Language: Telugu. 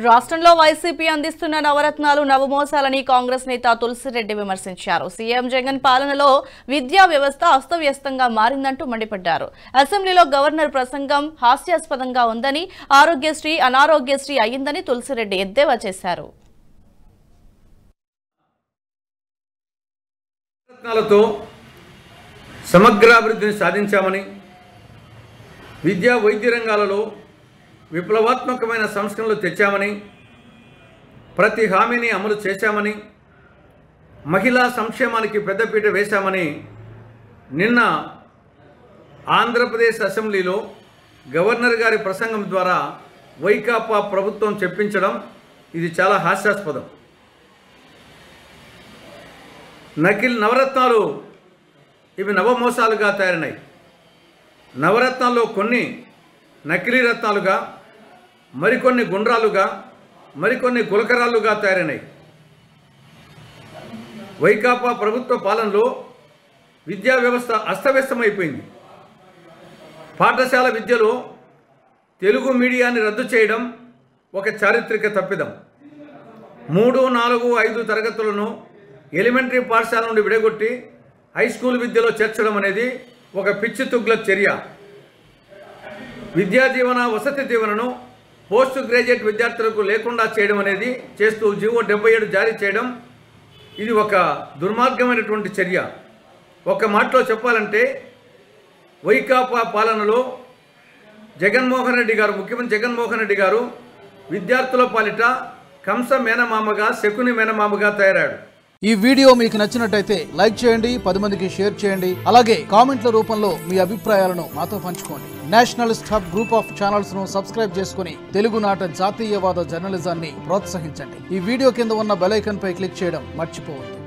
రాష్ట్రంలో వైసీపీ అందిస్తున్న నవరత్నాలు నవమోసాలని కాంగ్రెస్ నేత తులసిరెడ్డి విమర్శించారు. సీఎం జగన్ పాలనలో విద్యా వ్యవస్థ అస్తవ్యస్తంగా మారిందంటూ మండిపడ్డారు. అసెంబ్లీలో గవర్నర్ ప్రసంగం హాస్యాస్పదంగా ఉందని, ఆరోగ్యశ్రీ అనారోగ్యశ్రీ అయ్యిందని తులసిరెడ్డి ఎద్దేవా చేశారు. సమగ్ర అభివృద్ధిని సాధించామని, విద్యా వైద్య రంగాలలో విప్లవాత్మకమైన సంస్కరణలు తెచ్చామని, ప్రతి హామీని అమలు చేశామని, మహిళా సంక్షేమానికి పెద్దపీట వేశామని నిన్న ఆంధ్రప్రదేశ్ అసెంబ్లీలో గవర్నర్ గారి ప్రసంగం ద్వారా వైకాపా ప్రభుత్వం చెప్పించడం ఇది చాలా హాస్యాస్పదం. నవరత్నాలు ఇవి నవమోసాలుగా తయారైనాయి. నవరత్నాల్లో కొన్ని నకిలీ రత్నాలుగా, మరికొన్ని గుండ్రాలుగా, మరికొన్ని గులకరాలుగా తయారైనాయి. వైకాపా ప్రభుత్వ పాలనలో విద్యా వ్యవస్థ అస్తవ్యస్తమైపోయింది. పాఠశాల విద్యలో తెలుగు మీడియాన్ని రద్దు చేయడం ఒక చారిత్రక తప్పిదం. 3, 4, 5 తరగతులను ఎలిమెంటరీ పాఠశాల నుండి విడగొట్టి హై స్కూల్ విద్యలో చేర్చడం అనేది ఒక పిచ్చి తుగ్లక్ చర్య. విద్యా దీవెన, వసతి దీవెనను పోస్ట్ గ్రాడ్యుయేట్ విద్యార్థులకు లేకుండా చేయడం అనేది చేస్తూ జీవో 77 జారీ చేయడం ఇది ఒక దుర్మార్గమైనటువంటి చర్య. ఒక మాటలో చెప్పాలంటే వైకాపా పాలనలో జగన్మోహన్ రెడ్డి గారు, ముఖ్యమంత్రి జగన్మోహన్ రెడ్డి గారు విద్యార్థుల పాలిట కంస మేనమామగా, శకుని మేనమామగా తయారాడు. ఈ వీడియో మీకు నచ్చినట్టయితే లైక్ చేయండి, 10 మందికి షేర్ చేయండి. అలాగే కామెంట్ల రూపంలో మీ అభిప్రాయాలను మాతో పంచుకోండి. Nationalist hub group of channels ను సబ్స్క్రైబ్ చేసుకుని తెలుగునాట జాతీయవాద జర్నలిజాన్ని ప్రోత్సహించండి. ఈ వీడియో కింద ఉన్న బెల్ ఐకాన్ పై క్లిక్ చేయడం మర్చిపోవద్దు.